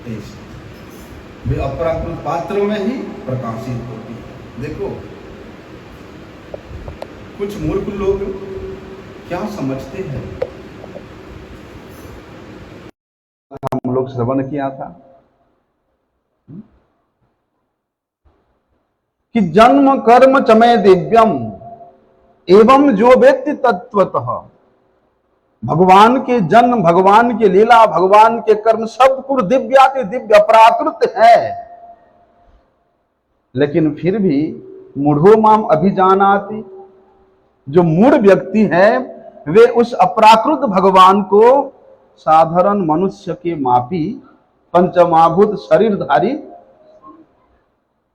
तेज वे अपराकृत पात्रों में ही प्रकाशित होती है। देखो कुछ मूर्ख लोग क्या समझते हैं, हम लोग श्रवण किया था कि जन्म कर्म चमे दिव्यम एवं जो व्यक्ति तत्वतः, भगवान के जन्म, भगवान की लीला, भगवान के कर्म सब कुछ दिव्याति दिव्य अपराकृत है, लेकिन फिर भी मूढ़ो माम अभिजानाति, जो मूढ़ व्यक्ति है वे उस अपराकृत भगवान को साधारण मनुष्य के मापी पंचमाभूत शरीरधारी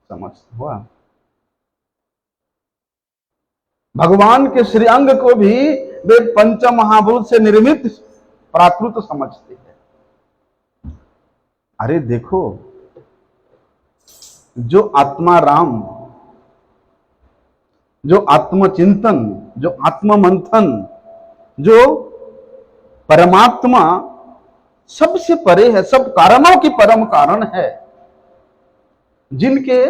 समझता हुआ, भगवान के श्री अंग को भी वे पंच महाभूत से निर्मित प्राकृत समझते हैं। अरे देखो, जो आत्मा राम, जो आत्मचिंतन, जो आत्म मंथन, जो परमात्मा सबसे परे है, सब कारणों की परम कारण है, जिनके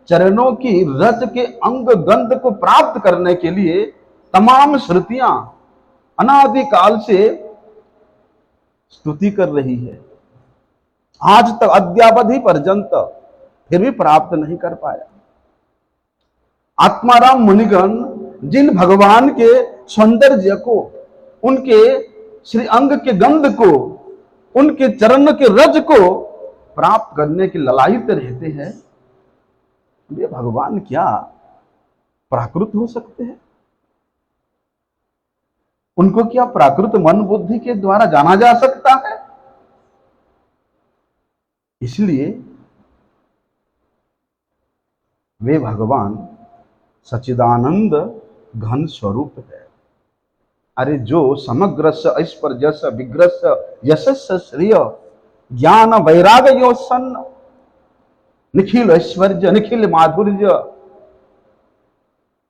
चरणों की रज के अंग गंध को प्राप्त करने के लिए तमाम श्रुतियां अनादिकाल से स्तुति कर रही है, आज तक अद्यावधि पर्यंत फिर भी प्राप्त नहीं कर पाया। आत्माराम मुनिगण जिन भगवान के सौंदर्य को, उनके श्री अंग के गंध को, उनके चरण के रज को प्राप्त करने के ललायित रहते हैं, वे भगवान क्या प्राकृत हो सकते हैं? उनको क्या प्राकृत मन बुद्धि के द्वारा जाना जा सकता है? इसलिए वे भगवान सच्चिदानंद घन स्वरूप है। अरे जो समग्र ऐश्वर्य विग्रस यशस् श्रेय ज्ञान वैराग्योत्सन्न, निखिल ऐश्वर्य निखिल माधुर्य,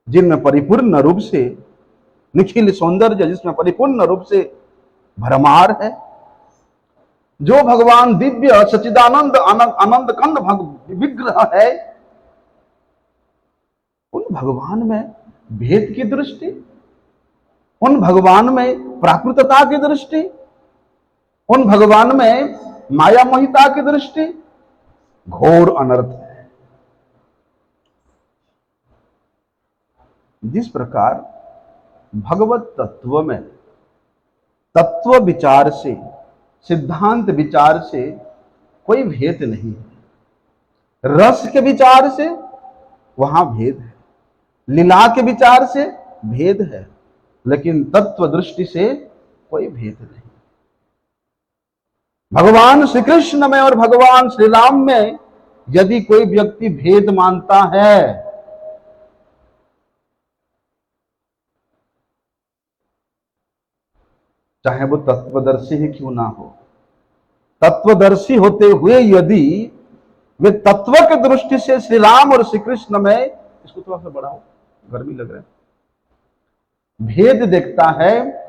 जिनमें परिपूर्ण रूप से, निखिल सौंदर्य जिसमें परिपूर्ण रूप से भरमार है, जो भगवान दिव्य सच्चिदानंद आनंद कंद विग्रह है, उन भगवान में भेद की दृष्टि, उन भगवान में प्राकृतता की दृष्टि, उन भगवान में माया मोहिता की दृष्टि घोर अनर्थ है। जिस प्रकार भगवत तत्व में तत्व विचार से, सिद्धांत विचार से कोई भेद नहीं है, रस के विचार से वहां भेद है, लीला के विचार से भेद है, लेकिन तत्व दृष्टि से कोई भेद नहीं। भगवान श्री कृष्ण में और भगवान श्री राम में यदि कोई व्यक्ति भेद मानता है, चाहे वो तत्वदर्शी ही क्यों ना हो, तत्वदर्शी होते हुए यदि वे तत्व की दृष्टि से श्री राम और श्री कृष्ण में, इसको थोड़ा सा बढ़ाओ, गर्मी लग रहा है, भेद देखता है,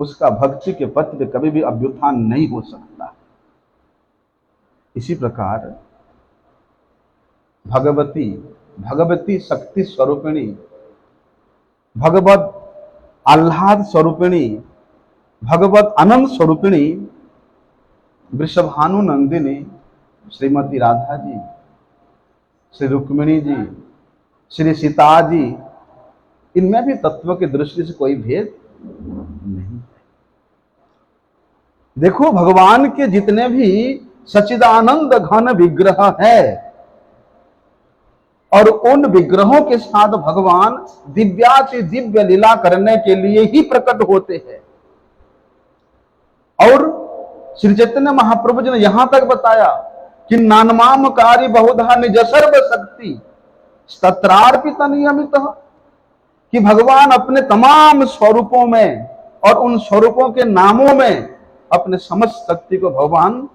उसका भक्ति के पथ पे कभी भी अभ्युत्थान नहीं हो सकता। इसी प्रकार भगवती शक्ति स्वरूपिणी, भगवत आह्लाद स्वरूपिणी, भगवत आनंद स्वरूपिणी वृषभानु नंदिनी श्रीमती राधा जी, श्री रुक्मिणी जी, श्री सीता जी, इनमें भी तत्व की दृष्टि से कोई भेद नहीं। देखो भगवान के जितने भी सच्चिदानंद घन विग्रह है, और उन विग्रहों के साथ भगवान दिव्याति दिव्य लीला करने के लिए ही प्रकट होते हैं। और श्री चैतन्य महाप्रभु जी ने यहां तक बताया कि नानमाम कार्य बहुधा निज सर्व शक्ति तत्रार्पित नियमित, कि भगवान अपने तमाम स्वरूपों में और उन स्वरूपों के नामों में अपने समस्त शक्ति को भगवान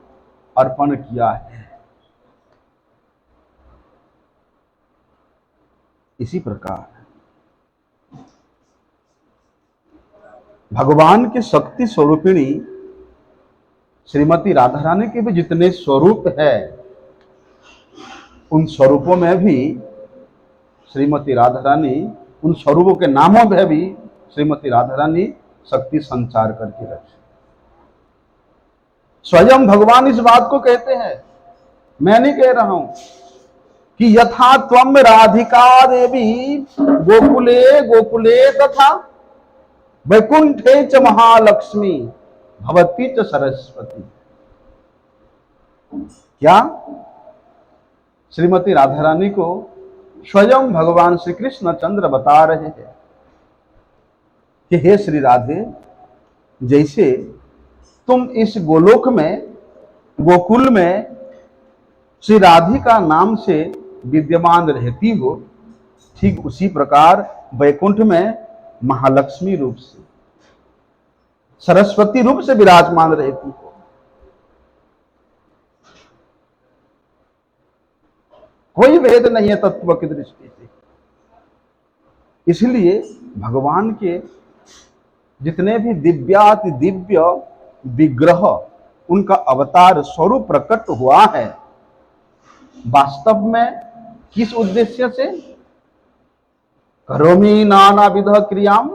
अर्पण किया है। इसी प्रकार भगवान के शक्ति स्वरूपिणी श्रीमती राधा रानी के भी जितने स्वरूप है, उन स्वरूपों में भी श्रीमती राधा रानी, उन स्वरूपों के नामों में भी श्रीमती राधा रानी शक्ति संचार करके रखे। स्वयं भगवान इस बात को कहते हैं, मैं नहीं कह रहा हूं, कि यथा त्वम राधिका देवी गोकुले गोकुले तथा वैकुंठे च महालक्ष्मी भवती च सरस्वती। क्या श्रीमती राधा रानी को स्वयं भगवान श्री कृष्ण चंद्र बता रहे हैं कि हे श्री राधे, जैसे तुम इस गोलोक में, गोकुल में श्री राधिका नाम से विद्यमान रहती हो, ठीक उसी प्रकार वैकुंठ में महालक्ष्मी रूप से, सरस्वती रूप से विराजमान रहती हो। कोई भेद नहीं है तत्व की दृष्टि से। इसलिए भगवान के जितने भी दिव्याति दिव्य विग्रह, उनका अवतार स्वरूप प्रकट हुआ है, वास्तव में किस उद्देश्य से? करोमि नानाविध क्रियाम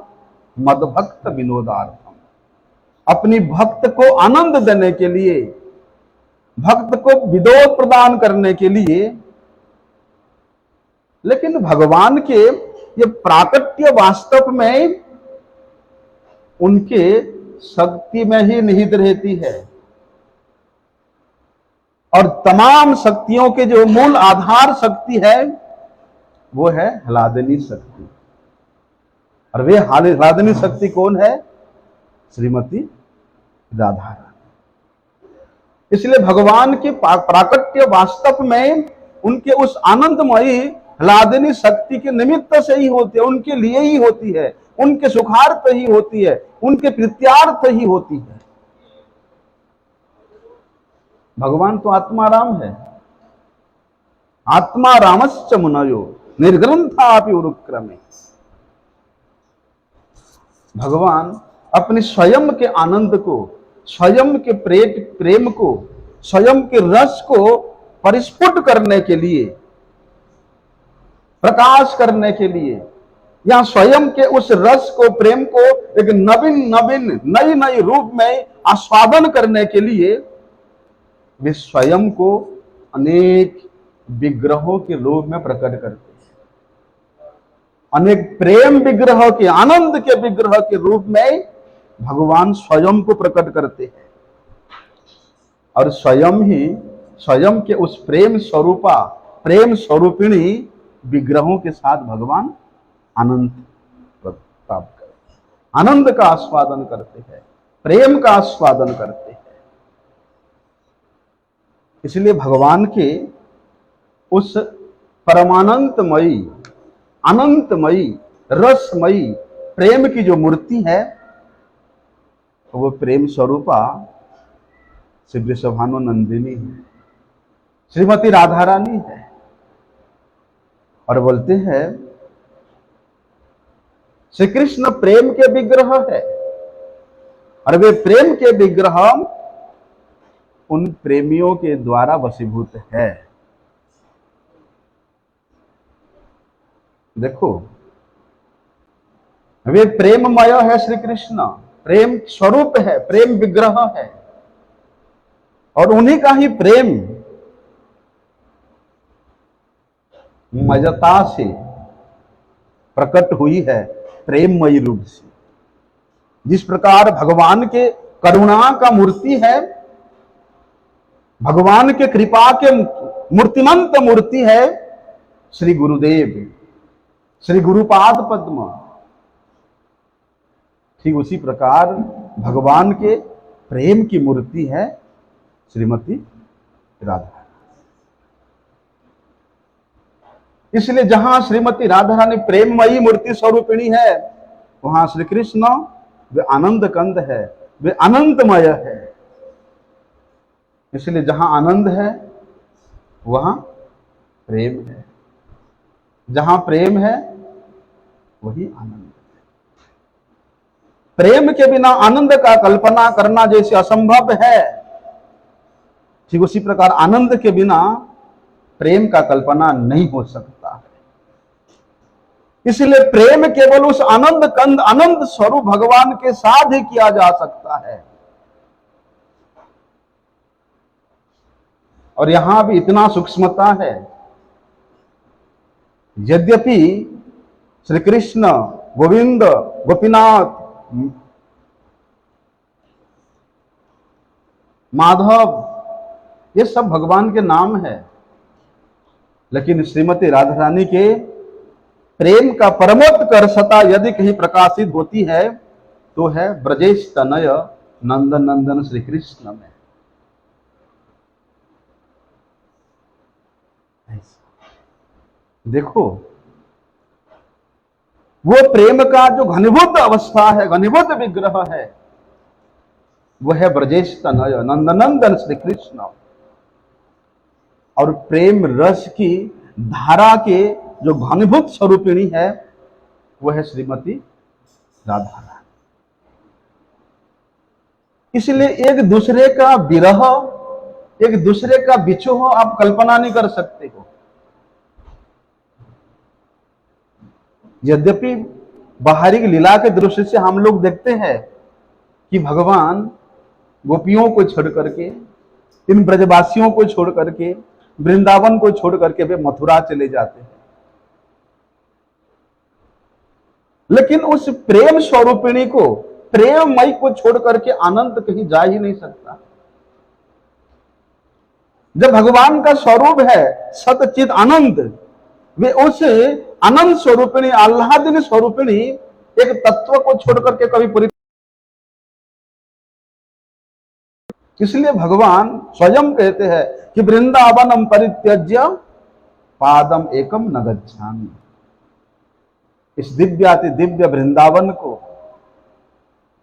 मद्भक्त विनोदार्थम, अपनी भक्त को आनंद देने के लिए, भक्त को विनोद प्रदान करने के लिए। लेकिन भगवान के ये प्राकट्य वास्तव में उनके शक्ति में ही निहित रहती है, और तमाम शक्तियों के जो मूल आधार शक्ति है वो है ह्लादिनी शक्ति। और वे ह्लादिनी शक्ति कौन है? श्रीमती राधा रानी। इसलिए भगवान के प्राकट्य वास्तव में उनके उस आनंदमयी ह्लादिनी शक्ति के निमित्त से ही होती है, उनके लिए ही होती है, उनके सुखार्थ ही होती है, उनके प्रीत्यार्थ ही होती है। भगवान तो आत्माराम है। आत्मा रामश्च मुनयो निर्ग्रंथापि उरुक्रमे। भगवान अपने स्वयं के आनंद को, स्वयं के प्रेम को, स्वयं के रस को परिस्फुट करने के लिए, प्रकाश करने के लिए, या स्वयं के उस रस को, प्रेम को एक नवीन नवीन नई नई रूप में आस्वादन करने के लिए वे स्वयं को अनेक विग्रहों के रूप में प्रकट करते हैं। अनेक प्रेम विग्रह के, आनंद के विग्रह के रूप में भगवान स्वयं को प्रकट करते हैं, और स्वयं ही स्वयं के उस प्रेम स्वरूपा, प्रेम स्वरूपिणी विग्रहों के साथ भगवान आनंद प्राप्त करते हैं, आनंद का आस्वादन करते हैं, प्रेम का आस्वादन करते हैं। इसलिए भगवान के उस परमानंतमयी, अनंतमयी, रसमयी प्रेम की जो मूर्ति है, वो प्रेम स्वरूपा श्री वृषभानु नंदिनी है, श्रीमती राधा रानी है। और बोलते हैं श्री कृष्ण प्रेम के विग्रह है, और वे प्रेम के विग्रह उन प्रेमियों के द्वारा वशीभूत है। देखो, वे प्रेममय है, श्री कृष्ण प्रेम स्वरूप है, प्रेम विग्रह है, और उन्हीं का ही प्रेम मजता से प्रकट हुई है, प्रेममयी रूप से। जिस प्रकार भगवान के करुणा का मूर्ति है, भगवान के कृपा के मूर्तिमंत मूर्ति है श्री गुरुदेव, श्री गुरुपाद पद्म, ठीक उसी प्रकार भगवान के प्रेम की मूर्ति है श्रीमती राधा। इसलिए जहां श्रीमती राधा रानी प्रेममयी मूर्ति स्वरूपिणी है, वहां श्री कृष्ण वे आनंद कंद है, वे अनंतमय है। इसलिए जहां आनंद है वहां प्रेम है, जहां प्रेम है वही आनंद है। प्रेम के बिना आनंद का कल्पना करना जैसे असंभव है, ठीक उसी प्रकार आनंद के बिना प्रेम का कल्पना नहीं हो सकता है। इसलिए प्रेम केवल उस आनंद कंद आनंद स्वरूप भगवान के साथ ही किया जा सकता है। और यहां भी इतना सूक्ष्मता है, यद्यपि श्री कृष्ण, गोविंद, गोपीनाथ, माधव, ये सब भगवान के नाम है, लेकिन श्रीमती राधा रानी के प्रेम का परमोत्कर्षता यदि कहीं प्रकाशित होती है तो है ब्रजेश तनय नंदन नंदन श्री कृष्ण में। देखो वो प्रेम का जो घनीभूत अवस्था है, घनीभूत विग्रह है, वो है ब्रजेश तनय नंदनंदन श्री कृष्ण। और प्रेम रस की धारा के जो घनीभूत स्वरूपिणी है वो है श्रीमती राधा रानी। इसलिए एक दूसरे का विरह, एक दूसरे का बिछोह आप कल्पना नहीं कर सकते हो। यद्यपि बाहरी लीला के दृश्य से हम लोग देखते हैं कि भगवान गोपियों को छोड़ करके, इन ब्रजवासियों को छोड़ करके, वृंदावन को छोड़ करके वे मथुरा चले जाते हैं, लेकिन उस प्रेम स्वरूपिणी को, प्रेममयी को छोड़ करके आनंद कहीं जा ही नहीं सकता। जब भगवान का स्वरूप है सतचित आनंद, वे उस आनंद स्वरूपिणी, आह्लादिनी स्वरूपिणी एक तत्व को छोड़ करके कभी पूरी। इसलिए भगवान स्वयं कहते हैं कि वृंदावनम परित्यज्य पादम एकम न गच्छामि। इस दिव्याति दिव्य वृंदावन को,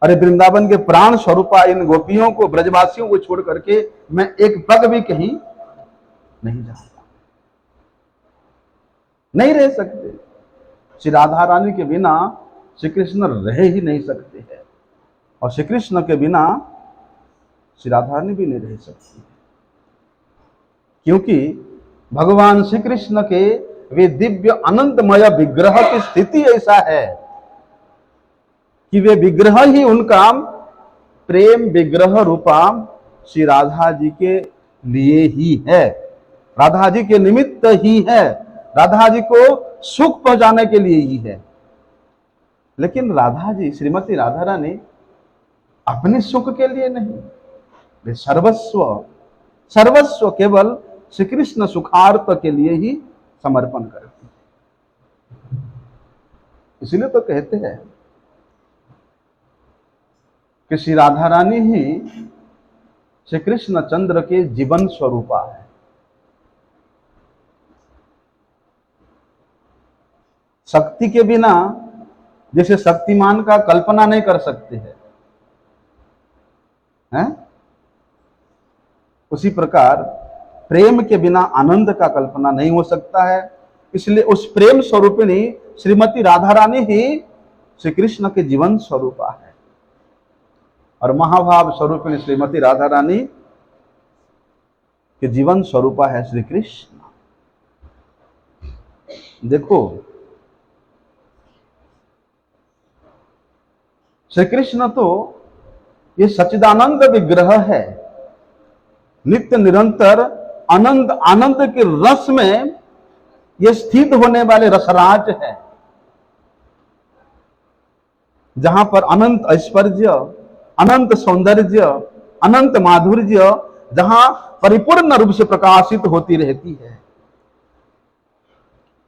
अरे वृंदावन के प्राण स्वरूपा इन गोपियों को, ब्रजवासियों को छोड़ करके मैं एक पग भी कहीं नहीं जा सकता, नहीं रह सकते। श्री राधा रानी के बिना श्री कृष्ण रह ही नहीं सकते हैं, और श्री कृष्ण के बिना श्री राधा रानी भी नहीं रह सकती, क्योंकि भगवान श्री कृष्ण के वे दिव्य अनंतमय विग्रह की स्थिति ऐसा है कि वे विग्रह ही उनका प्रेम विग्रह रूपा श्री राधा जी के लिए ही है, राधा जी के निमित्त ही है, राधा जी को सुख पहुंचाने के लिए ही है। लेकिन राधा जी, श्रीमती राधा रानी अपने सुख के लिए नहीं, वे सर्वस्व सर्वस्व केवल श्री कृष्ण सुखार्थ के लिए ही समर्पण करती है। इसलिए तो कहते हैं कि श्री राधा रानी ही श्री कृष्ण चंद्र के जीवन स्वरूपा है। शक्ति के बिना, जैसे शक्तिमान का कल्पना नहीं कर सकते हैं, उसी प्रकार प्रेम के बिना आनंद का कल्पना नहीं हो सकता है। इसलिए उस प्रेम स्वरूपिणी श्रीमती राधा रानी ही श्री कृष्ण के जीवन स्वरूपा है, और महाभाव स्वरूपिणी श्रीमती राधा रानी के जीवन स्वरूपा है श्री कृष्ण। देखो श्री कृष्ण तो ये सच्चिदानंद विग्रह है, नित्य निरंतर आनंद आनंद के रस में ये स्थित होने वाले रसराज है, जहां पर अनंत ऐश्वर्य, अनंत सौंदर्य, अनंत माधुर्य जहां परिपूर्ण रूप से प्रकाशित होती रहती है।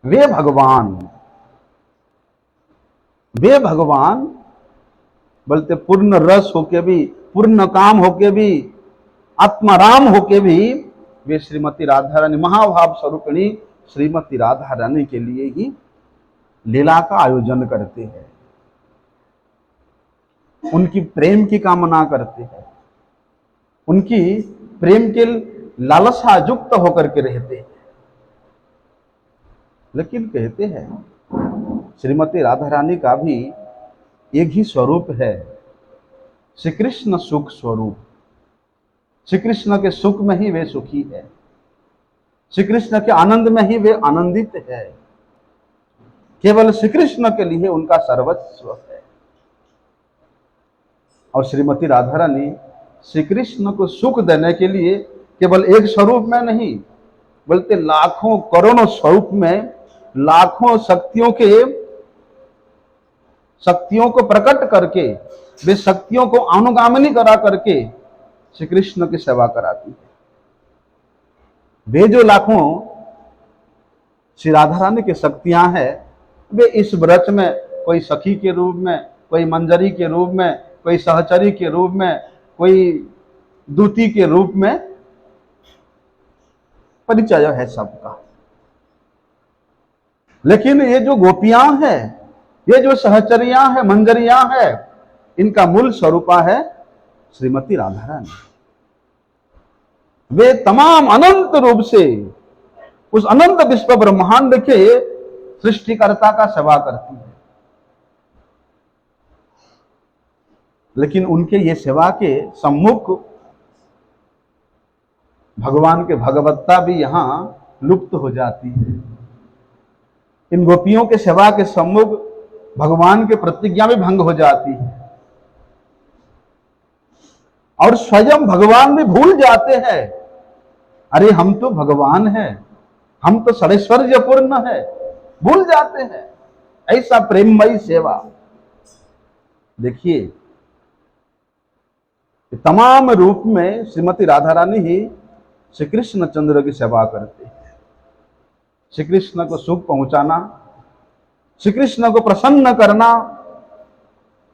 वे भगवान बोलते पूर्ण रस होके भी, पूर्ण काम होके भी, आत्माराम होके भी वे श्रीमती राधा रानी, महाभाव स्वरूपिणी श्रीमती राधा रानी के लिए ही लीला का आयोजन करते हैं, उनकी प्रेम की कामना करते हैं, उनकी प्रेम के लालसा युक्त होकर के रहते हैं। लेकिन कहते हैं श्रीमती राधा रानी का भी एक ही स्वरूप है, श्री कृष्ण सुख स्वरूप। श्री कृष्ण के सुख में ही वे सुखी है, श्री कृष्ण के आनंद में ही वे आनंदित है। केवल श्री कृष्ण के लिए उनका सर्वस्व है। और श्रीमती राधा रानी श्री कृष्ण को सुख देने के लिए केवल एक स्वरूप में नहीं, बल्कि लाखों करोड़ों स्वरूप में, लाखों शक्तियों को प्रकट करके, वे शक्तियों को अनुगामिनी करा करके श्री कृष्ण की सेवा कराती है। वे जो लाखों श्री राधा रानी की शक्तियां हैं, वे इस व्रत में कोई सखी के रूप में, कोई मंजरी के रूप में, कोई सहचरी के रूप में, कोई दूती के रूप में परिचय है सबका। लेकिन ये जो गोपियां हैं, ये जो सहचरियां हैं, मंजरियां हैं, इनका मूल स्वरूपा है श्रीमती राधा रानी। वे तमाम अनंत रूप से उस अनंत विश्व ब्रह्मांड के सृष्टिकर्ता का सेवा करती है। लेकिन उनके ये सेवा के सम्मुख भगवान के भगवत्ता भी यहां लुप्त हो जाती है। इन गोपियों के सेवा के सम्मुख भगवान की प्रतिज्ञा भी भंग हो जाती है और स्वयं भगवान भी भूल जाते हैं, अरे हम तो भगवान हैं, हम तो षडैश्वर्य पूर्ण है, भूल जाते हैं। ऐसा प्रेममयी सेवा। देखिए, तमाम रूप में श्रीमती राधा रानी ही श्री कृष्ण चंद्र की सेवा करते हैं। श्री कृष्ण को सुख पहुंचाना, श्री कृष्ण को प्रसन्न करना,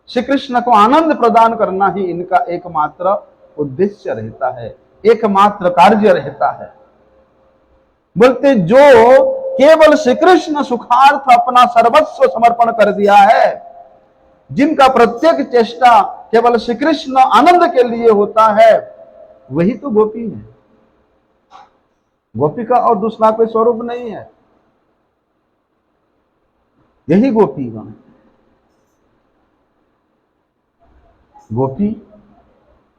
श्री कृष्ण को आनंद प्रदान करना ही इनका एकमात्र उद्देश्य रहता है, एकमात्र कार्य रहता है। बोलते जो केवल श्री कृष्ण सुखार्थ अपना सर्वस्व समर्पण कर दिया है, जिनका प्रत्येक चेष्टा केवल श्री कृष्ण आनंद के लिए होता है, वही तो गोपी है। गोपी का और दूसरा कोई स्वरूप नहीं है, यही गोपीगण है। गोपी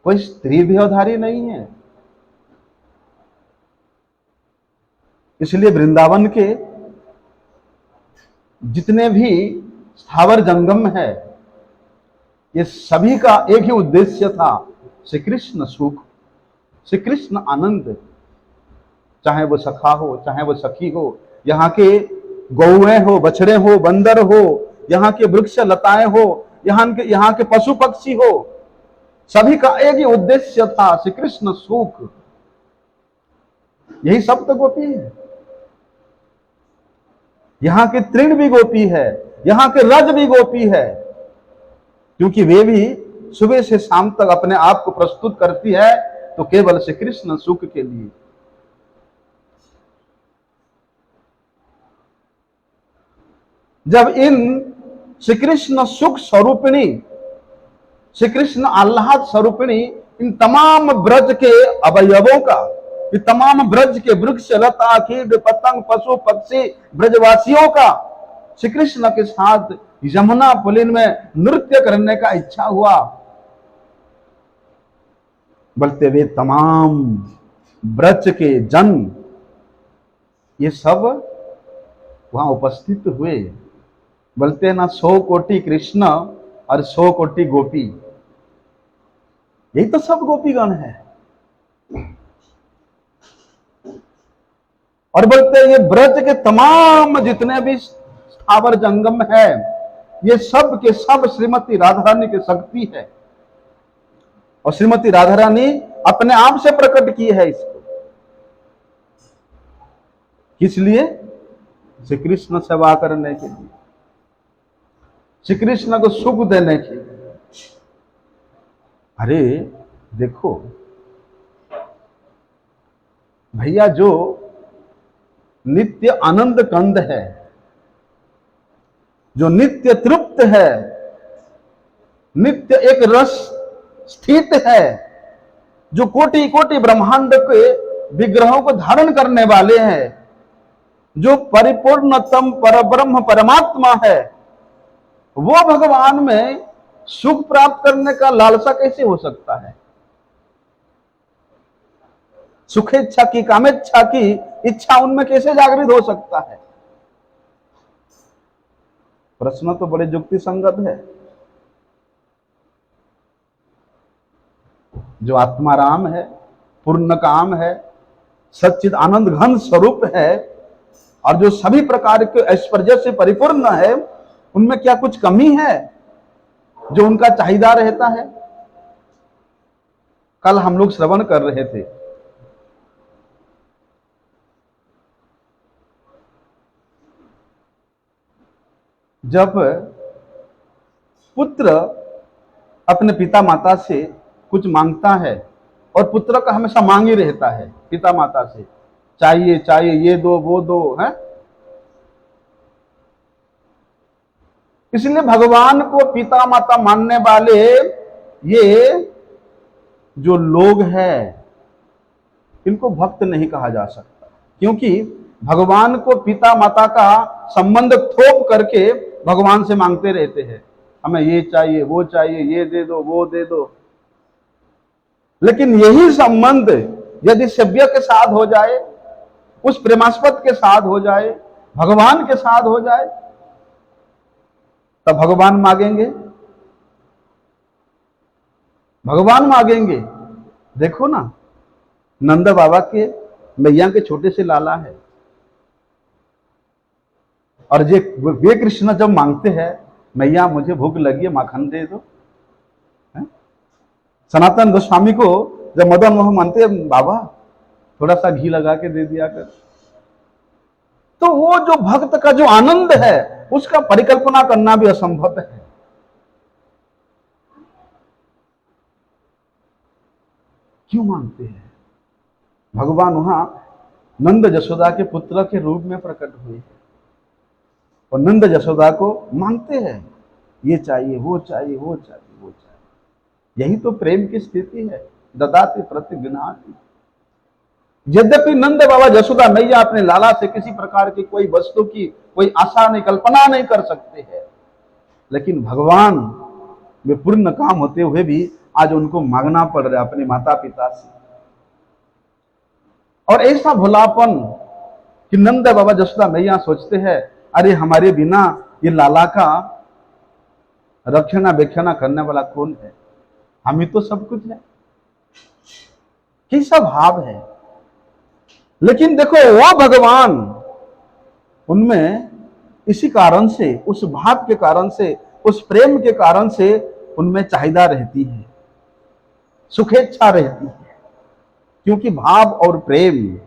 कोई स्त्री देहधारी नहीं है। इसलिए वृंदावन के जितने भी स्थावर जंगम है, ये सभी का एक ही उद्देश्य था, श्री कृष्ण सुख, श्री कृष्ण आनंद। चाहे वो सखा हो, चाहे वो सखी हो, यहाँ के गौएं हो, बछड़े हो, बंदर हो, यहाँ के वृक्ष लताएं हो, यहाँ के पशु पक्षी हो, सभी का एक ही उद्देश्य था, श्री कृष्ण सुख। यही सब तो गोपी है। यहाँ के तृण भी गोपी है, यहाँ के रज भी गोपी है, क्योंकि वे भी सुबह से शाम तक अपने आप को प्रस्तुत करती है तो केवल श्री कृष्ण सुख के लिए। जब इन श्री कृष्ण सुख स्वरूपिणी, श्री कृष्ण आह्लाद स्वरूपिणी इन तमाम ब्रज के अवयवों का, ये तमाम ब्रज के वृक्ष लता कीट पतंग पशु पक्षी ब्रजवासियों का श्री कृष्ण के साथ यमुना पुलिन में नृत्य करने का इच्छा हुआ, बोलते वे तमाम ब्रज के जन ये सब वहां उपस्थित हुए। बोलते ना 100 कोटि कृष्ण और 100 कोटि गोपी, यही तो सब गोपीगण है। और बोलते ये ब्रज के तमाम जितने भी स्थावर जंगम है, ये सब के सब श्रीमती राधा रानी की शक्ति है, और श्रीमती राधा रानी अपने आप से प्रकट की है इसको। किस लिए? श्री कृष्ण सेवा करने के लिए, श्री कृष्ण को सुख देने के लिए। अरे देखो भैया, जो नित्य आनंद कंद है, जो नित्य तृप्त है, नित्य एक रस स्थित है, जो कोटि कोटि ब्रह्मांड के विग्रहों को धारण करने वाले हैं, जो परिपूर्णतम परब्रह्म परमात्मा है, वो भगवान में सुख प्राप्त करने का लालसा कैसे हो सकता है? सुखेच्छा की, कामेच्छा की इच्छा उनमें कैसे जागृत हो सकता है? प्रश्न तो बड़े युक्ति संगत है। जो आत्माराम है, पूर्ण काम है, सच्चिद आनंद घन स्वरूप है, और जो सभी प्रकार के ऐश्वर्य से परिपूर्ण है, उनमें क्या कुछ कमी है जो उनका चाहिदा रहता है? कल हम लोग श्रवण कर रहे थे, जब पुत्र अपने पिता माता से कुछ मांगता है, और पुत्र का हमेशा मांग ही रहता है पिता माता से, चाहिए चाहिए, ये दो वो दो, है। इसलिए भगवान को पिता माता मानने वाले ये जो लोग हैं, इनको भक्त नहीं कहा जा सकता, क्योंकि भगवान को पिता माता का संबंध थोप करके भगवान से मांगते रहते हैं, हमें ये चाहिए वो चाहिए, ये दे दो वो दे दो। लेकिन यही संबंध यदि सेव्य के साथ हो जाए, उस प्रेमास्पद के साथ हो जाए, भगवान के साथ हो जाए, तब भगवान मांगेंगे, भगवान मांगेंगे। देखो ना, नंद बाबा के मैया के छोटे से लाला है, और वे कृष्ण जब मांगते हैं, मैया मुझे भूख लगी है, माखन दे दो। सनातन गोस्वामी को जब मदन मोहन मानते हैं, बाबा थोड़ा सा घी लगा के दे दिया कर। तो वो जो भक्त का जो आनंद है, उसका परिकल्पना करना भी असंभव है। क्यों मांगते हैं? भगवान वहां नंद जशोदा के पुत्र के रूप में प्रकट हुए हैं, और नंद जशोदा को मांगते हैं, ये चाहिए वो चाहिए वो चाहिए वो चाहिए। यही तो प्रेम की स्थिति है, ददाति प्रतिगृह्णाति। यद्यपि नंद बाबा जशोदा मैया अपने लाला से किसी प्रकार की कोई वस्तु की कोई आशा नहीं, कल्पना नहीं कर सकते हैं, लेकिन भगवान वे पूर्ण काम होते हुए भी आज उनको मांगना पड़ रहा है अपने माता पिता से। और ऐसा भोलापन कि नंद बाबा जशोदा मैया सोचते हैं, अरे हमारे बिना ये लाला का रक्षणा बेक्षणा करने वाला कौन है, हम ही तो सब कुछ है। कैसा भाव है! लेकिन देखो, वो भगवान उनमें इसी कारण से, उस भाव के कारण से, उस प्रेम के कारण से उनमें चाहिदा रहती है, सुखेच्छा रहती है। क्योंकि भाव और प्रेम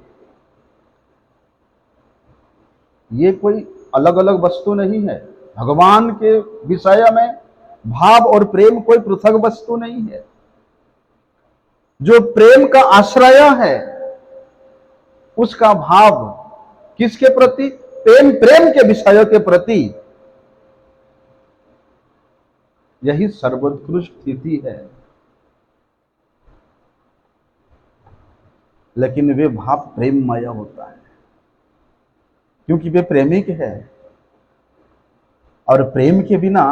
ये कोई अलग अलग वस्तु नहीं है। भगवान के विषय में भाव और प्रेम कोई पृथक वस्तु नहीं है। जो प्रेम का आश्रय है, उसका भाव किसके प्रति? प्रेम के विषय के प्रति। यही सर्वोत्कृष्ट स्थिति है। लेकिन वे भाव प्रेममय होता है, क्योंकि वे प्रेमिक है, और प्रेम के बिना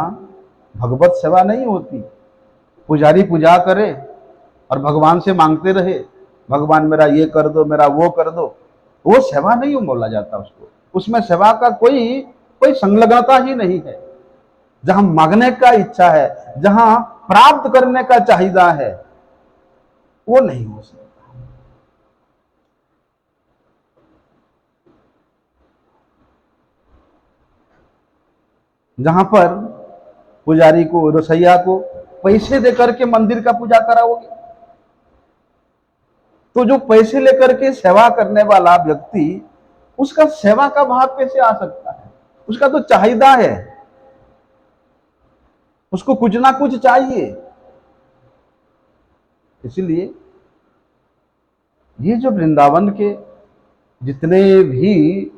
भगवत सेवा नहीं होती। पुजारी पूजा करे और भगवान से मांगते रहे, भगवान मेरा ये कर दो, मेरा वो कर दो, वो सेवा नहीं बोला जाता उसको। उसमें सेवा का कोई संलग्नता ही नहीं है। जहां मांगने का इच्छा है, जहां प्राप्त करने का चाहिदा है, वो नहीं हो सकता। जहां पर पुजारी को, रसैया को पैसे देकर के मंदिर का पूजा कराओगे, तो जो पैसे लेकर के सेवा करने वाला व्यक्ति, उसका सेवा का भाव कैसे आ सकता है? उसका तो चाहिदा है, उसको कुछ ना कुछ चाहिए। इसलिए ये जो वृंदावन के जितने भी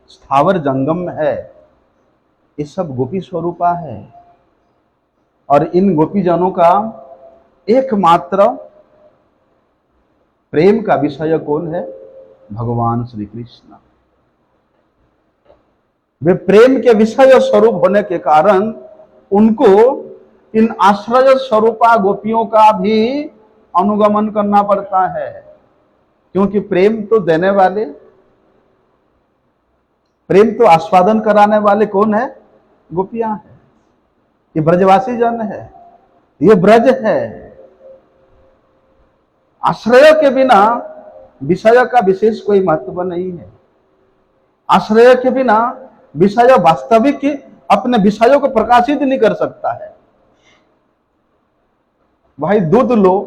स्थावर जंगम है, ये सब गोपी स्वरूपा है, और इन गोपीजनों का एकमात्र प्रेम का विषय कौन है? भगवान श्री कृष्ण। वे प्रेम के विषय स्वरूप होने के कारण उनको इन आश्रय स्वरूपा गोपियों का भी अनुगमन करना पड़ता है। क्योंकि प्रेम तो देने वाले, प्रेम तो आस्वादन कराने वाले कौन है? गोपियां हैं, ये ब्रजवासी जन है, ये ब्रज है। आश्रय के बिना विषय का विशेष कोई महत्व नहीं है। आश्रय के बिना विषय वास्तविक अपने विषयों को प्रकाशित नहीं कर सकता है। भाई दूध लो,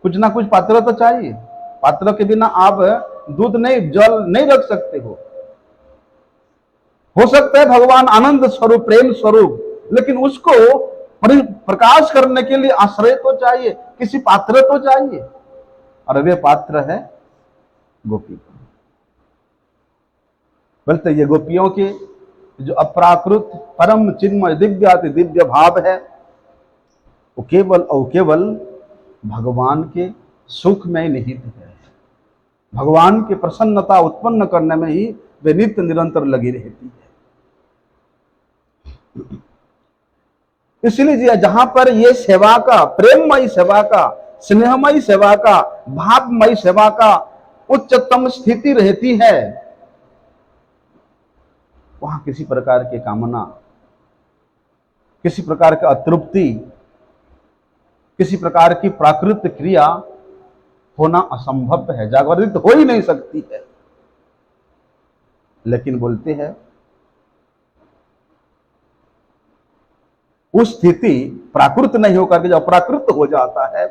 कुछ ना कुछ पात्र तो चाहिए। पात्र के बिना आप दूध नहीं, जल नहीं रख सकते हो सकता है भगवान आनंद स्वरूप, प्रेम स्वरूप, लेकिन उसको प्रकाश करने के लिए आश्रय तो चाहिए, किसी पात्र तो चाहिए, और वे पात्र है गोपी। बोलते ये गोपियों के जो अप्राकृत परम चिन्मय दिव्याति दिव्य भाव है, वो केवल और केवल भगवान के सुख में ही निहित है। भगवान की प्रसन्नता उत्पन्न करने में ही वे नित्य निरंतर लगी रहती है। इसलिए जहां पर ये सेवा का, प्रेममयी सेवा का, स्नेहमयी सेवा का, भावमयी सेवा का उच्चतम स्थिति रहती है, वहां किसी प्रकार की कामना, किसी प्रकार की अतृप्ति, किसी प्रकार की प्राकृत क्रिया होना असंभव है, जागृत हो ही नहीं सकती है। लेकिन बोलते हैं उस स्थिति प्राकृत नहीं होकर के जो अप्राकृत हो जाता है,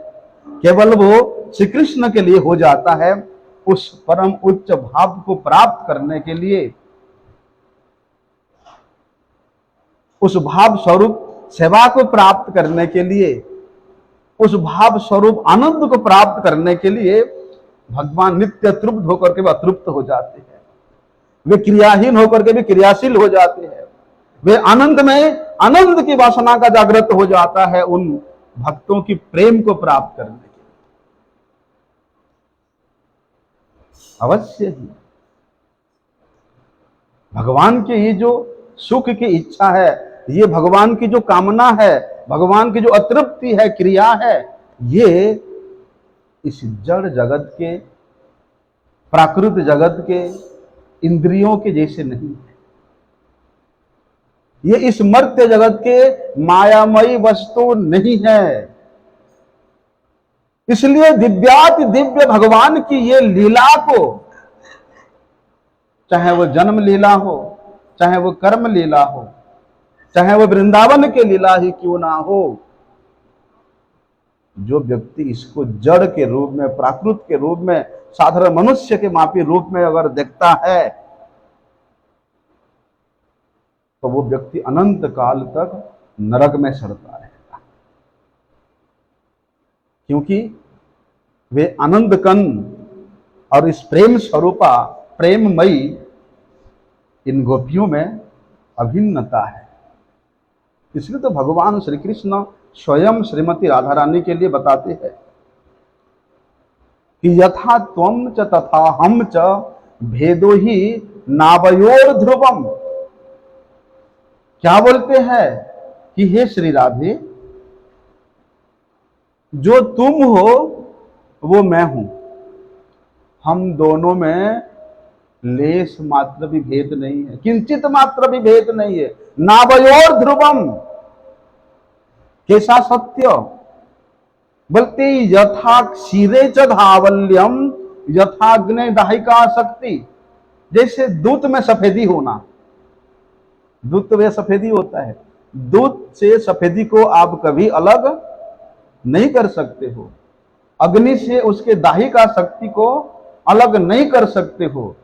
केवल वो श्री कृष्ण के लिए हो जाता है। उस परम उच्च भाव को प्राप्त करने के लिए, उस भाव स्वरूप सेवा को प्राप्त करने के लिए, उस भाव स्वरूप आनंद को प्राप्त करने के लिए भगवान नित्य तृप्त होकर के भी अतृप्त हो जाते हैं। वे क्रियाहीन होकर के भी क्रियाशील हो जाते हैं। वे आनंद में आनंद की वासना का जागृत हो जाता है उन भक्तों की प्रेम को प्राप्त करने के लिए। अवश्य ही भगवान के ये जो सुख की इच्छा है, ये भगवान की जो कामना है, भगवान की जो अतृप्ति है, क्रिया है, ये इस जड़ जगत के, प्राकृत जगत के, इंद्रियों के जैसे नहीं है। ये इस मर्त्य जगत के मायामयी वस्तु नहीं है। इसलिए दिव्याति दिव्य भगवान की ये लीला को, चाहे वो जन्म लीला हो, चाहे वो कर्म लीला हो, चाहे वो वृंदावन के लीला ही क्यों ना हो, जो व्यक्ति इसको जड़ के रूप में, प्राकृत के रूप में, साधारण मनुष्य के मापी रूप में अगर देखता है, तो वो व्यक्ति अनंत काल तक नरक में सड़ता रहेगा। क्योंकि वे आनंद कंद और इस प्रेम स्वरूपा, प्रेममयी इन गोपियों में अभिन्नता है। इसलिए तो भगवान श्री कृष्ण स्वयं श्रीमती राधा रानी के लिए बताते हैं कि यथा त्वम च तथा हम च भेदो ही नावयोर ध्रुवम। क्या बोलते हैं कि हे श्री राधे, जो तुम हो वो मैं हूं, हम दोनों में लेश मात्र भी भेद नहीं है, किंचित मात्र भी भेद नहीं है। नावयोर ध्रुवम, कैसा सत्य? बोलते यथा क्षीरे च धावल्यम यथाग्ने दाहिका शक्ति। जैसे दूध में सफेदी होना, दूध तो सफेदी होता है, दूध से सफेदी को आप कभी अलग नहीं कर सकते हो, अग्नि से उसके दाहिका शक्ति को अलग नहीं कर सकते हो।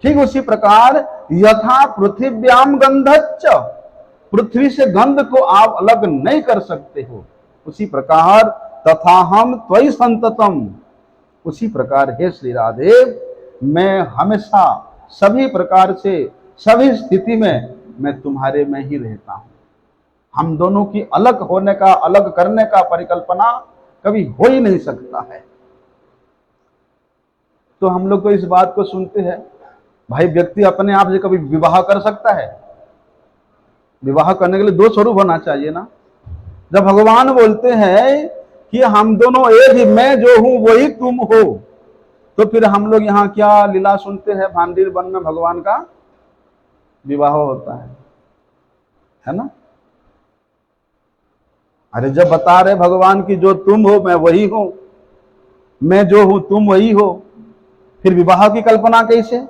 ठीक उसी प्रकार यथा पृथिव्याम गंधच्च, पृथ्वी से गंध को आप अलग नहीं कर सकते हो, उसी प्रकार तथा हम त्वयि संततम, उसी प्रकार हे श्री राधे, मैं हमेशा सभी प्रकार से, सभी स्थिति में मैं तुम्हारे में ही रहता हूं। हम दोनों की अलग होने का, अलग करने का परिकल्पना कभी हो ही नहीं सकता है। तो हम लोग को इस बात को सुनते हैं, भाई व्यक्ति अपने आप से कभी विवाह कर सकता है? विवाह करने के लिए दो स्वरूप होना चाहिए ना। जब भगवान बोलते हैं कि हम दोनों एक ही, मैं जो हूं वही तुम हो, तो फिर हम लोग यहाँ क्या लीला सुनते हैं, भांडीर वन में भगवान का विवाह होता है ना। अरे जब बता रहे भगवान की जो तुम हो मैं वही हूं, मैं जो हूं तुम वही हो, फिर विवाह की कल्पना कैसे।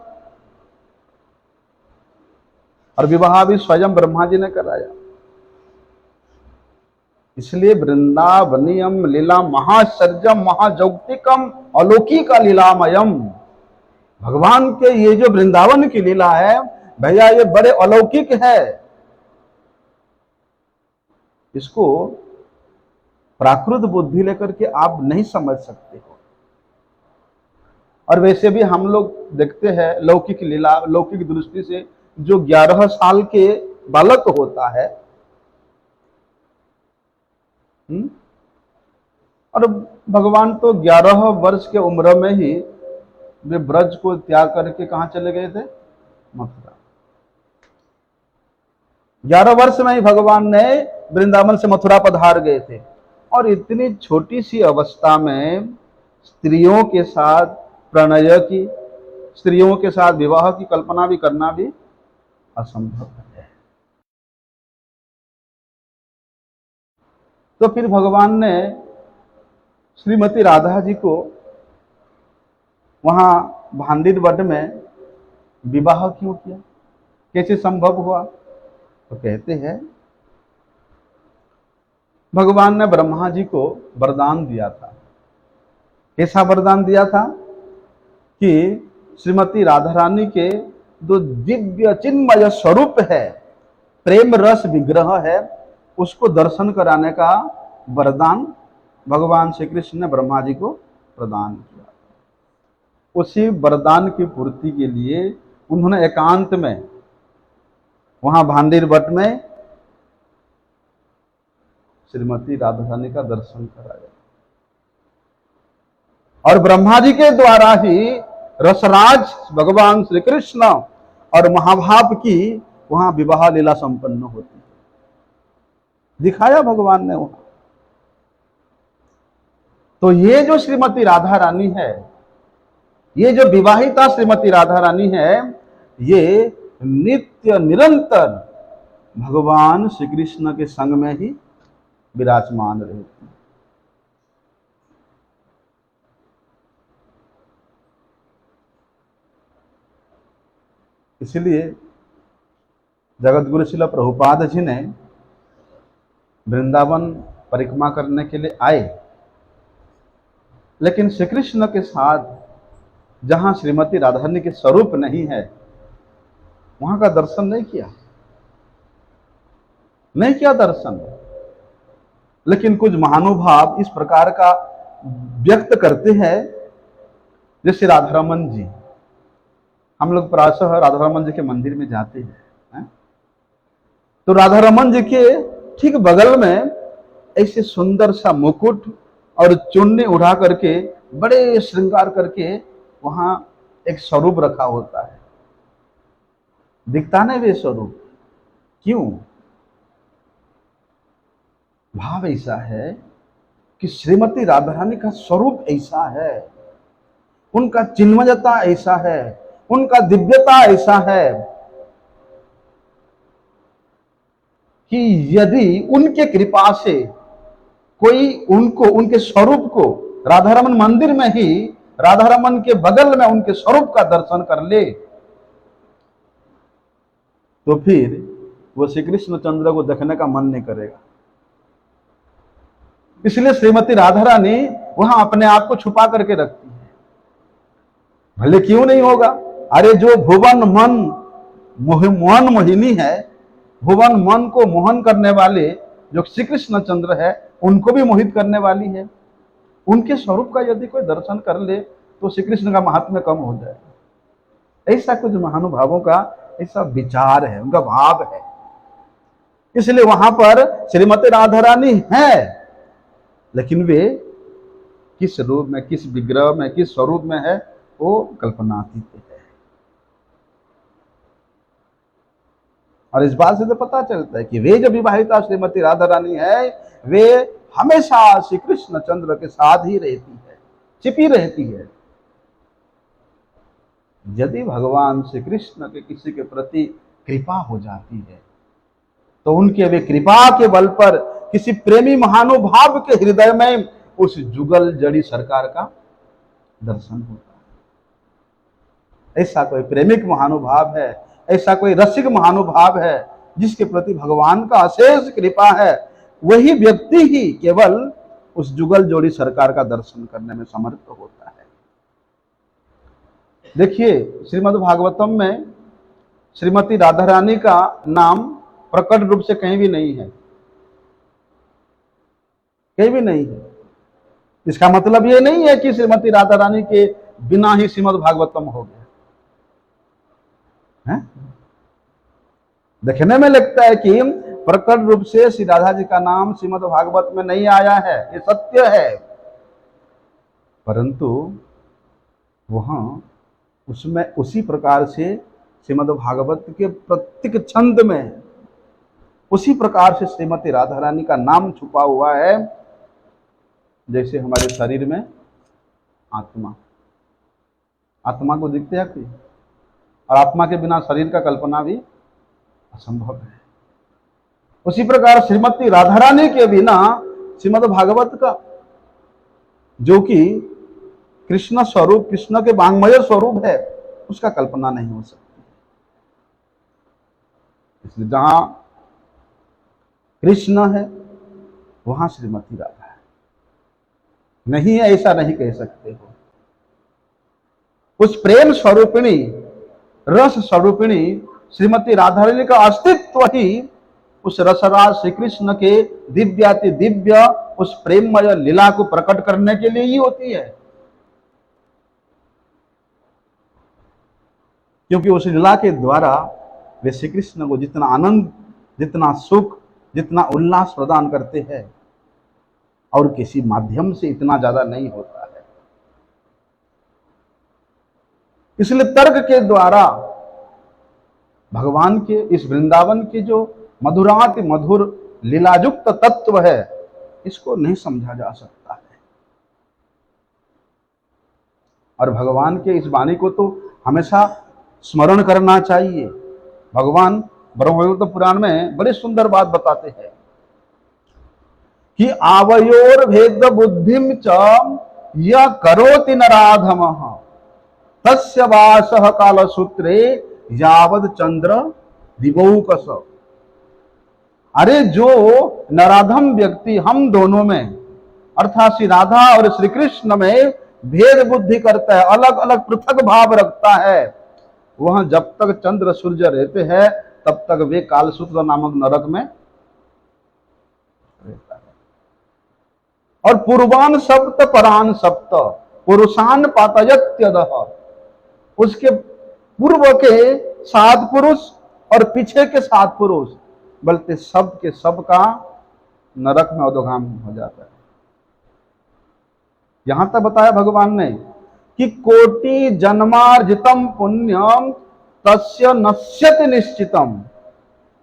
और विवाह भी स्वयं ब्रह्मा जी ने कराया। इसलिए वृंदावनियम लीला महासर्जम महाजौक्तिकम अलौकिका लीलामयम। भगवान के ये जो वृंदावन की लीला है भैया, ये बड़े अलौकिक है। इसको प्राकृत बुद्धि लेकर के आप नहीं समझ सकते हो। और वैसे भी हम लोग देखते हैं लौकिक लीला, लौकिक दृष्टि से जो 11 साल के बालक होता है, और भगवान तो 11 वर्ष के उम्र में ही वे ब्रज को त्याग करके कहां चले गए थे, मथुरा। 11 वर्ष में ही भगवान ने वृंदावन से मथुरा पधार गए थे। और इतनी छोटी सी अवस्था में स्त्रियों के साथ प्रणय की, स्त्रियों के साथ विवाह की कल्पना भी करना भी असंभव है। तो फिर भगवान ने श्रीमती राधा जी को वहां भांडीर वट में विवाह क्यों किया, कैसे संभव हुआ। तो कहते हैं भगवान ने ब्रह्मा जी को वरदान दिया था। कैसा वरदान दिया था कि श्रीमती राधा रानी के जो दिव्य चिन्मय स्वरूप है, प्रेम रस विग्रह है, उसको दर्शन कराने का वरदान भगवान श्री कृष्ण ने ब्रह्मा जी को प्रदान किया। उसी वरदान की पूर्ति के लिए उन्होंने एकांत में वहां भांडीर वट में श्रीमती राधा रानी का दर्शन कराया। और ब्रह्मा जी के द्वारा ही रसराज भगवान श्री कृष्ण और महाभाव की वहां विवाह लीला संपन्न होती है, दिखाया भगवान ने वहां। तो ये जो श्रीमती राधा रानी है, ये जो विवाहिता श्रीमती राधा रानी है, ये नित्य निरंतर भगवान श्री कृष्ण के संग में ही विराजमान रहती है। इसलिए जगत गुरु श्रील प्रभुपाद जी ने वृंदावन परिक्रमा करने के लिए आए, लेकिन श्री कृष्ण के साथ जहां श्रीमती राधा रानी के स्वरूप नहीं है वहां का दर्शन नहीं किया दर्शन। लेकिन कुछ महानुभाव इस प्रकार का व्यक्त करते हैं, जैसे राधारमन जी। हम लोग प्रायः राधारमन जी के मंदिर में जाते हैं, तो राधारमन जी के ठीक बगल में ऐसे सुंदर सा मुकुट और चुन्नी उड़ा करके बड़े श्रृंगार करके वहां एक स्वरूप रखा होता है। दिखता नहीं वे स्वरूप, क्यों? भाव ऐसा है कि श्रीमती राधा रानी का स्वरूप ऐसा है, उनका चिन्मयता ऐसा है, उनका दिव्यता ऐसा है कि यदि उनके कृपा से कोई उनको, उनके स्वरूप को राधारमन मंदिर में ही राधारमन के बगल में उनके स्वरूप का दर्शन कर ले, तो फिर वो श्री कृष्ण चंद्र को देखने का मन नहीं करेगा। इसलिए श्रीमती राधा रानी वहां अपने आप को छुपा करके रखती है। भले क्यों नहीं होगा, अरे जो भुवन मन मोहन मोहिनी है, भुवन मन को मोहन करने वाले जो श्री कृष्ण चंद्र है, उनको भी मोहित करने वाली है। उनके स्वरूप का यदि कोई दर्शन कर ले तो श्री कृष्ण का महात्म्य कम हो जाए। ऐसा कुछ महानुभावों का ऐसा विचार है, उनका भाव है। इसलिए वहां पर श्रीमती राधा रानी है, लेकिन वे किस रूप में, किस विग्रह में, किस स्वरूप में है, वो कल्पनातीत है। और इस बात से तो पता चलता है कि वे जो विवाहिता श्रीमती राधा रानी है, वे हमेशा श्री कृष्ण चंद्र के साथ ही रहती है, छिपी रहती है। यदि भगवान श्री कृष्ण के किसी के प्रति कृपा हो जाती है तो उनके वे कृपा के बल पर किसी प्रेमी महानुभाव के हृदय में उस जुगल जड़ी सरकार का दर्शन होता है। ऐसा कोई प्रेमिक महानुभाव है, ऐसा कोई रसिक महानुभाव है जिसके प्रति भगवान का अशेष कृपा है, वही व्यक्ति ही केवल उस जुगल जोड़ी सरकार का दर्शन करने में समर्थ होता है। देखिए, श्रीमद् भागवतम में श्रीमती राधा रानी का नाम प्रकट रूप से कहीं भी नहीं है, कहीं भी नहीं है। इसका मतलब ये नहीं है कि श्रीमती राधा रानी के बिना ही श्रीमद् भागवतम हो गया है? देखने में लगता है कि प्रकट रूप से श्री राधा जी का नाम श्रीमद् भागवत में नहीं आया है, ये सत्य है, परंतु वहां उसमें उसी प्रकार से श्रीमद् भागवत के प्रत्येक छंद में उसी प्रकार से श्रीमती राधा रानी का नाम छुपा हुआ है जैसे हमारे शरीर में आत्मा को दिखते हैं, और आत्मा के बिना शरीर का कल्पना भी असंभव है। उसी प्रकार श्रीमती राधा रानी के बिना श्रीमद् भागवत का, जो कि कृष्ण स्वरूप, कृष्ण के वांग्मय स्वरूप है, उसका कल्पना नहीं हो सकती। इसलिए जहां कृष्ण है वहां श्रीमती राधा है, नहीं है ऐसा नहीं कह सकते हो। उस प्रेम स्वरूपिणी, रस स्वरूपिणी श्रीमती राधा रानी का अस्तित्व ही उस रसराज श्री कृष्ण के दिव्याति दिव्य उस प्रेममय लीला को प्रकट करने के लिए ही होती है, क्योंकि उस लीला के द्वारा वे श्री कृष्ण को जितना आनंद, जितना सुख, जितना उल्लास प्रदान करते हैं और किसी माध्यम से इतना ज्यादा नहीं होता है। इसलिए तर्क के द्वारा भगवान के इस वृंदावन के जो मधुराति मधुर लीलायुक्त तत्व है, इसको नहीं समझा जा सकता है। और भगवान के इस वाणी को तो हमेशा स्मरण करना चाहिए। भगवान ब्रह्मवैवर्त पुराण में बड़ी सुंदर बात बताते हैं कि आवयोर भेद बुद्धिम च य करोति नराधमः तस्य वासः कालसूत्रे यावद चंद्र दिवौकस। अरे जो नराधम व्यक्ति हम दोनों में अर्थात श्री राधा और श्री कृष्ण में भेद बुद्धि करता है, अलग अलग पृथक भाव रखता है, वह जब तक चंद्र सूर्य रहते हैं तब तक वे कालसूत्र नामक नरक में रहता है। और पूर्वान सप्त परान सप्त पुरुषान पातयत्यदः, उसके पूर्व के 7 पुरुष और पीछे के 7 पुरुष बल्कि सब के सब का नरक में अधोगाम हो जाता है। यहां तक बताया भगवान ने कि कोटि जन्मार्जितम पुण्यम तस्य नश्यति निश्चितम।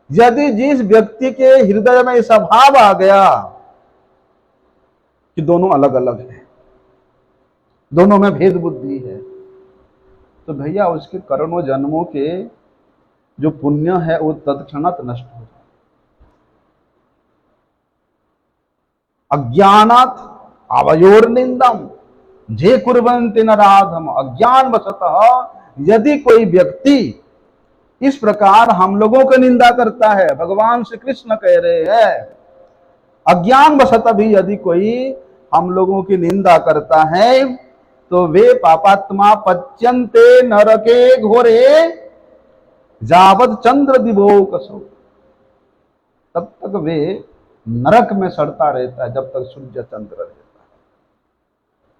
यदि जिस व्यक्ति के हृदय में ऐसा भाव आ गया कि दोनों अलग अलग है, दोनों में भेद बुद्धि है, तो भैया उसके करोड़ों जन्मों के जो पुण्य है वो तत्क्षणात नष्ट हो जाए। अज्ञानात् आवयोर निंदम जे कुर्वन्ति नराधम। अज्ञान वशतः यदि कोई व्यक्ति इस प्रकार हम लोगों की निंदा करता है, भगवान श्री कृष्ण कह रहे हैं, अज्ञान वशतः भी यदि कोई हम लोगों की निंदा करता है तो वे पापात्मा पच्यन्ते नरके घोरे जावद चंद्र दिवौकसो। तब तक वे नरक में सड़ता रहता है जब तक सूर्य चंद्र रहता है,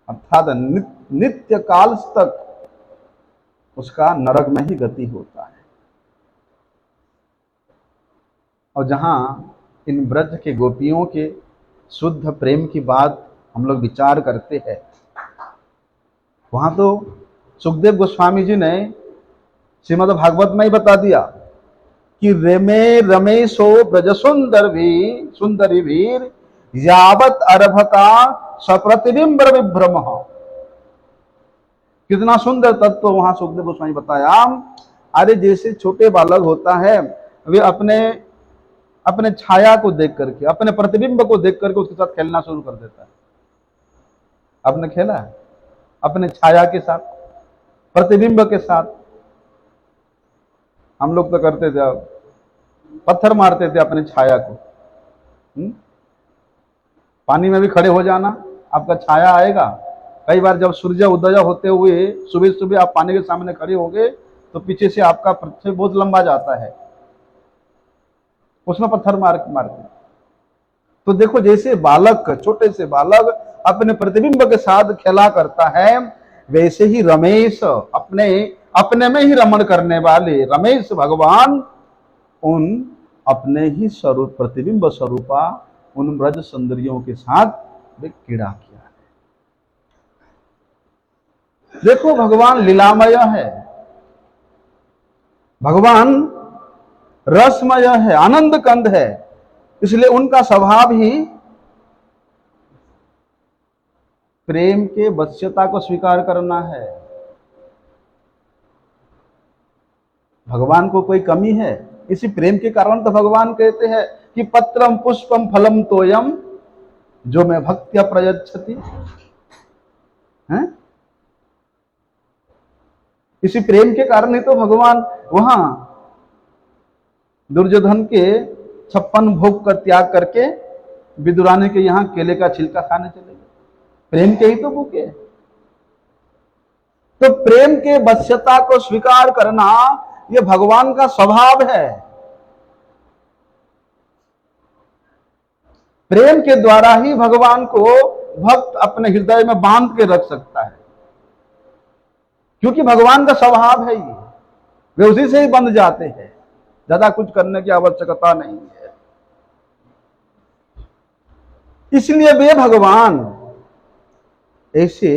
अर्थात नित्य काल तक उसका नरक में ही गति होता है। और जहां इन ब्रज के गोपियों के शुद्ध प्रेम की बात हम लोग विचार करते हैं, वहां तो सुखदेव गोस्वामी जी ने श्रीमद् भागवत में ही बता दिया कि रेमे रमेशो ब्रज सुंदरी वीर यावत अर्भका सप्रतिबिंब विभ्रम। कितना सुंदर तत्व वहां सुखदेव गोस्वामी बताया। अरे जैसे छोटे बालक होता है, वे अपने अपने छाया को देख करके, अपने प्रतिबिंब को देख करके उसके साथ खेलना शुरू कर देता है। आपने खेला है अपने छाया के साथ, प्रतिबिंब के साथ? हम लोग तो करते थे, पत्थर मारते थे अपने छाया को। पानी में भी खड़े हो जाना, आपका छाया आएगा। कई बार जब सूर्य उदय होते हुए सुबह सुबह आप पानी के सामने खड़े हो गए तो पीछे से आपका पृथ्वी बहुत लंबा जाता है, उसमें पत्थर मारते। तो देखो, जैसे बालक, छोटे से बालक अपने प्रतिबिंब के साथ खेला करता है, वैसे ही रमेश, अपने अपने में ही रमण करने वाले रमेश भगवान उन अपने ही स्वरूप, प्रतिबिंब स्वरूपा उन ब्रज सुंदरियों के साथ वे क्रीड़ा किया है। देखो, भगवान लीलामय है, भगवान रसमय है, आनंद कंद है, इसलिए उनका स्वभाव ही प्रेम के वश्यता को स्वीकार करना है। भगवान को कोई कमी है? इसी प्रेम के कारण तो भगवान कहते हैं कि पत्रम पुष्पम फलम तोयम जो मैं भक्त्या प्रयच्छति। हैं? इसी प्रेम के कारण ही तो भगवान वहां दुर्योधन के 56 भोग का त्याग करके विदुरानी के यहां केले का छिलका खाने चले गए। प्रेम के ही तो भूखे। तो प्रेम के वश्यता को स्वीकार करना यह भगवान का स्वभाव है। प्रेम के द्वारा ही भगवान को भक्त अपने हृदय में बांध के रख सकता है, क्योंकि भगवान का स्वभाव है ये, वे उसी से ही बंध जाते हैं, ज्यादा कुछ करने की आवश्यकता नहीं है। इसलिए वे भगवान ऐसे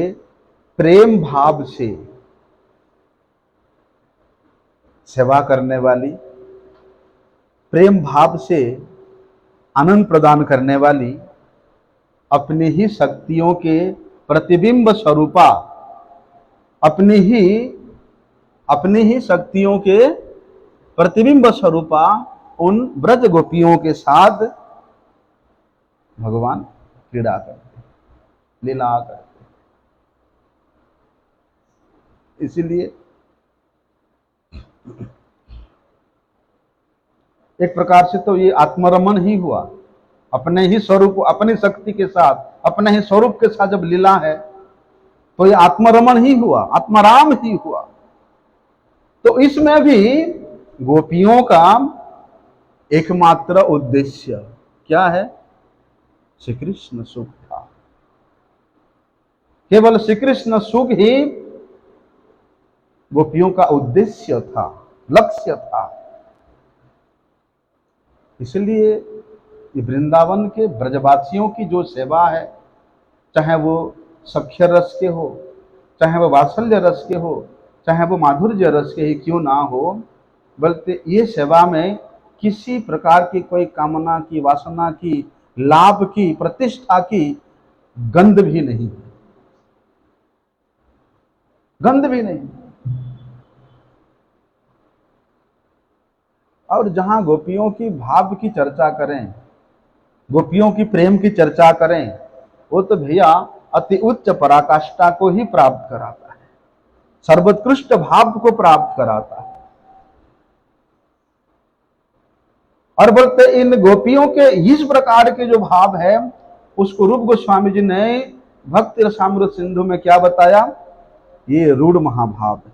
प्रेम भाव से सेवा करने वाली, प्रेम भाव से आनंद प्रदान करने वाली, अपनी ही शक्तियों के प्रतिबिंब स्वरूपा, अपनी ही शक्तियों के प्रतिबिंब स्वरूपा उन ब्रज गोपियों के साथ भगवान क्रीड़ा करते, लीला करते। इसीलिए एक प्रकार से तो ये आत्मरमण ही हुआ, अपने ही स्वरूप, अपनी शक्ति के साथ, अपने ही स्वरूप के साथ जब लीला है तो ये आत्मरमण ही हुआ, आत्माराम ही हुआ। तो इसमें भी गोपियों का एकमात्र उद्देश्य क्या है? श्री कृष्ण सुख था। केवल श्री कृष्ण सुख ही गोपियों का उद्देश्य था, लक्ष्य था। इसलिए वृंदावन के ब्रजवासियों की जो सेवा है, चाहे वो सख्य रस के हो, चाहे वो वात्सल्य रस के हो, चाहे वो माधुर्य रस के ही क्यों ना हो, बल्कि ये सेवा में किसी प्रकार की कोई कामना की, वासना की, लाभ की, प्रतिष्ठा की गंध भी नहीं, गंध भी नहीं। और जहां गोपियों की भाव की चर्चा करें, गोपियों की प्रेम की चर्चा करें, वो तो भैया अति उच्च पराकाष्ठा को ही प्राप्त कराता है, सर्वोत्कृष्ट भाव को प्राप्त कराता है। और बोलते इन गोपियों के इस प्रकार के जो भाव है, उसको रूप गोस्वामी जी ने भक्ति रसामृत सिंधु में क्या बताया? ये रूढ़ महाभाव है।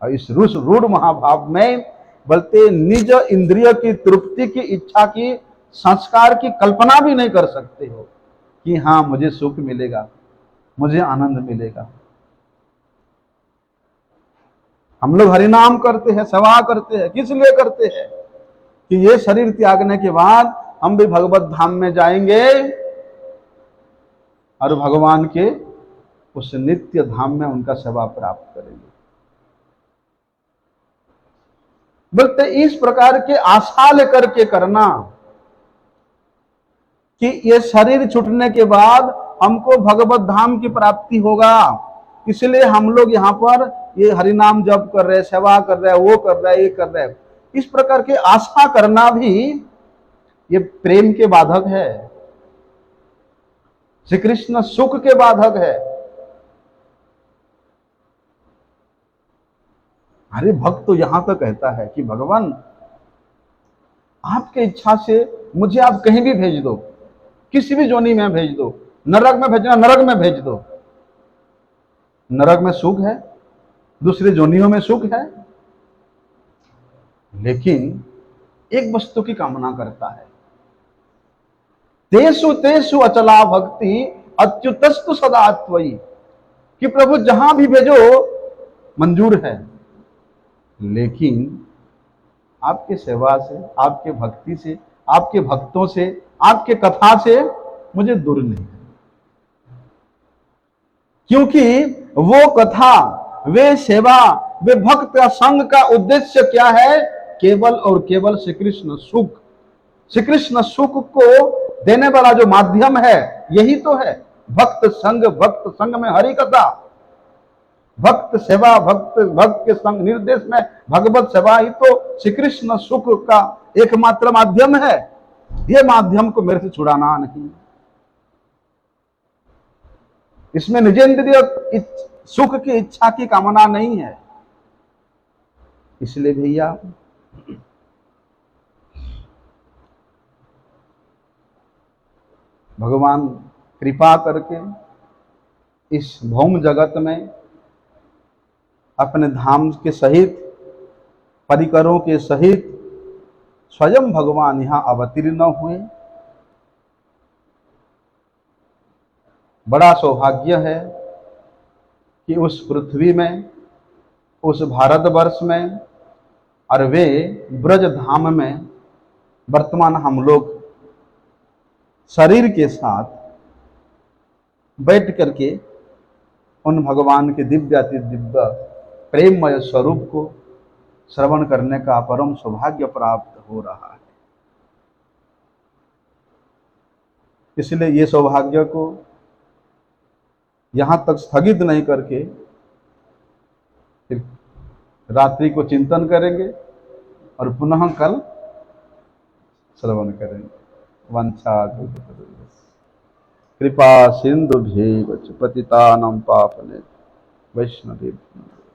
और इस रूढ़ महाभाव में बोलते निज इंद्रिय की तृप्ति की इच्छा की, संस्कार की कल्पना भी नहीं कर सकते हो कि हाँ मुझे सुख मिलेगा, मुझे आनंद मिलेगा। हम लोग हरिनाम करते हैं, सेवा करते हैं, किस लिए करते हैं? कि ये शरीर त्यागने के बाद हम भी भगवत धाम में जाएंगे और भगवान के उस नित्य धाम में उनका सेवा प्राप्त करेंगे। बोलते इस प्रकार के आशा लेकर के करना कि ये शरीर छूटने के बाद हमको भगवत धाम की प्राप्ति होगा, इसलिए हम लोग यहाँ पर ये हरिनाम जप कर रहे, सेवा कर रहे, वो कर रहे, ये कर रहे, इस प्रकार के आशा करना भी ये प्रेम के बाधक है, श्री कृष्ण सुख के बाधक है। अरे भक्त तो यहां तक कहता है कि भगवान आपके इच्छा से मुझे आप कहीं भी भेज दो, किसी भी जोनी में भेज दो, नरक में भेजना नरक में भेज दो, नरक में सुख है, दूसरे जोनियों में सुख है, लेकिन एक वस्तु की कामना करता है, तेसु तेसु अचला भक्ति अच्युतस्तु सदा त्वयि, कि प्रभु जहां भी भेजो मंजूर है, लेकिन आपके सेवा से, आपके भक्ति से, आपके भक्तों से, आपके कथा से मुझे दूर नहीं है, क्योंकि वो कथा, वे सेवा, वे भक्त का संग का उद्देश्य क्या है? केवल और केवल श्री कृष्ण सुख, श्री कृष्ण सुख को देने वाला जो माध्यम है यही तो है भक्त संग में हरि कथा, भक्त सेवा, भक्त के संग निर्देश में भगवत सेवा ही तो श्री कृष्ण सुख का एकमात्र माध्यम है। ये माध्यम को मेरे से छुड़ाना नहीं, इसमें निजेंद्रिय सुख की इच्छा की कामना नहीं है। इसलिए भैया भगवान कृपा करके इस भौम जगत में अपने धाम के सहित, परिकरों के सहित स्वयं भगवान यहां अवतीर्ण हुए। बड़ा सौभाग्य है कि उस पृथ्वी में, उस भारतवर्ष में और वे ब्रज धाम में वर्तमान हम लोग शरीर के साथ बैठ करके उन भगवान के दिव्य अति दिव्य प्रेममय स्वरूप को श्रवण करने का परम सौभाग्य प्राप्त हो रहा है। इसलिए ये सौभाग्य को यहां तक स्थगित नहीं करके फिर रात्रि को चिंतन करेंगे और पुनः कल श्रवण करेंगे। वंशा कृपा सिंधुभ्यैव च पतितानां पावनेभ्यो वैष्णवेभ्यो